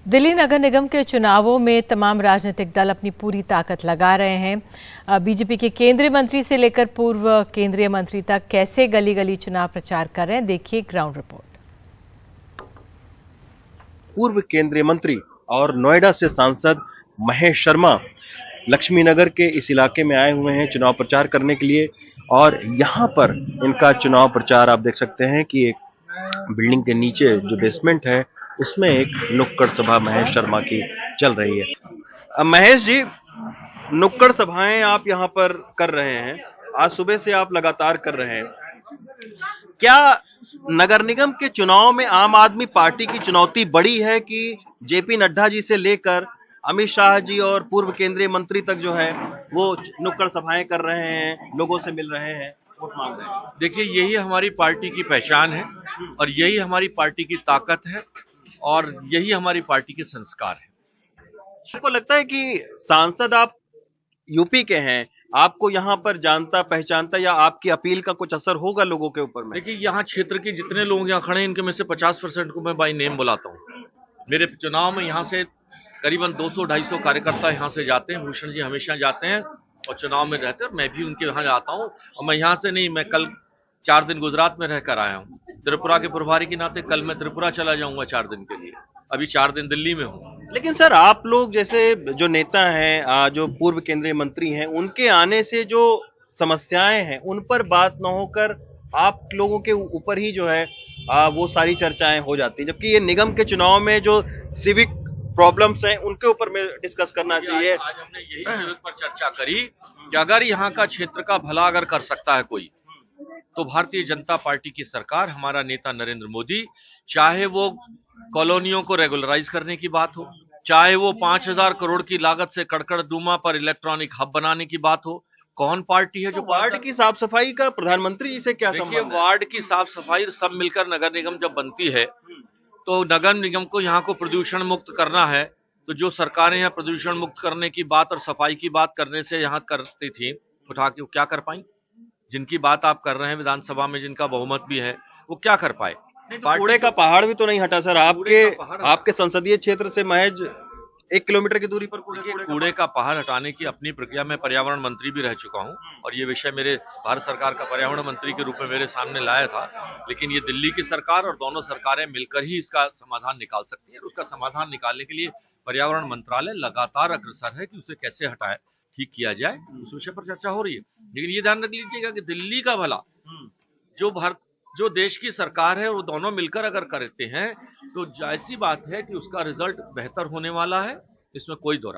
दिल्ली नगर निगम के चुनावों में तमाम राजनीतिक दल अपनी पूरी ताकत लगा रहे हैं। बीजेपी के केंद्रीय मंत्री से लेकर पूर्व केंद्रीय मंत्री तक कैसे गली गली चुनाव प्रचार कर रहे हैं, देखिए ग्राउंड रिपोर्ट। पूर्व केंद्रीय मंत्री और नोएडा से सांसद महेश शर्मा लक्ष्मी नगर के इस इलाके में आए हुए हैं चुनाव प्रचार करने के लिए। और यहाँ पर इनका चुनाव प्रचार आप देख सकते हैं कि एक बिल्डिंग के नीचे जो बेसमेंट है उसमें एक नुक्कड़ सभा महेश शर्मा की चल रही है। महेश जी, नुक्कड़ सभाएं आप यहाँ पर कर रहे हैं, आज सुबह से आप लगातार कर रहे हैं। क्या नगर निगम के चुनाव में आम आदमी पार्टी की चुनौती बड़ी है कि जेपी नड्डा जी से लेकर अमित शाह जी और पूर्व केंद्रीय मंत्री तक जो है वो नुक्कड़ सभाएं कर रहे हैं, लोगों से मिल रहे हैं, वोट मांग रहे हैं? देखिए, यही हमारी पार्टी की पहचान है और यही हमारी पार्टी की ताकत है और यही हमारी पार्टी के संस्कार है। आपको लगता है कि सांसद आप यूपी के हैं, आपको यहाँ पर जानता पहचानता या आपकी अपील का कुछ असर होगा लोगों के ऊपर में? देखिए, यहाँ क्षेत्र के जितने लोग यहाँ खड़े हैं इनके में से 50% को मैं बाई नेम बुलाता हूँ। मेरे चुनाव में यहाँ से करीबन 200-250 कार्यकर्ता यहाँ से जाते हैं। भूषण जी हमेशा जाते हैं और चुनाव में रहते हैं और मैं भी उनके यहाँ जाता हूँ। और मैं यहाँ से नहीं, मैं कल 4 दिन गुजरात में रहकर आया हूँ। त्रिपुरा के प्रभारी के नाते कल मैं त्रिपुरा चला जाऊंगा 4 दिन के लिए। अभी 4 दिन दिल्ली में हूँ। लेकिन सर, आप लोग जैसे जो नेता हैं, जो पूर्व केंद्रीय मंत्री हैं, उनके आने से जो समस्याएं हैं उन पर बात न होकर आप लोगों के ऊपर ही जो है वो सारी चर्चाएं हो जाती है, जबकि ये निगम के चुनाव में जो सिविक प्रॉब्लम्स हैं उनके ऊपर में डिस्कस करना चाहिए। आज हमने यही सिविक पर चर्चा करी कि अगर यहाँ का क्षेत्र का भला अगर कर सकता है कोई, तो भारतीय जनता पार्टी की सरकार, हमारा नेता नरेंद्र मोदी, चाहे वो कॉलोनियों को रेगुलराइज करने की बात हो, चाहे वो 5000 करोड़ की लागत से कड़कड़दुमा पर इलेक्ट्रॉनिक हब बनाने की बात हो, कौन पार्टी है जो वार्ड की साफ सफाई का प्रधानमंत्री जी से क्या संबंध है? वार्ड की साफ सफाई सब मिलकर नगर निगम जब बनती है तो नगर निगम को यहाँ को प्रदूषण मुक्त करना है, तो जो सरकारें यहाँ प्रदूषण मुक्त करने की बात और सफाई की बात करने से यहाँ करती थी, उठा के क्या कर पाई? जिनकी बात आप कर रहे हैं विधानसभा में, जिनका बहुमत भी है, वो क्या कर पाए? कूड़े का पहाड़ भी तो नहीं हटा सर। आपके संसदीय क्षेत्र से महज 1 किलोमीटर की दूरी पर कूड़े का पहाड़ हटाने की अपनी प्रक्रिया में पर्यावरण मंत्री भी रह चुका हूं और ये विषय मेरे भारत सरकार का पर्यावरण मंत्री के रूप में मेरे सामने लाया था। लेकिन ये दिल्ली की सरकार और दोनों सरकारें मिलकर ही इसका समाधान निकाल सकती है और उसका समाधान निकालने के लिए पर्यावरण मंत्रालय लगातार अग्रसर है कि उसे कैसे हटाए, ठीक किया जाए, उस विषय पर चर्चा हो रही है। लेकिन ये ध्यान रख लीजिएगा कि दिल्ली का भला जो देश की सरकार है वो दोनों मिलकर अगर करते हैं तो ऐसी बात है कि उसका रिजल्ट बेहतर होने वाला है, इसमें कोई दो राय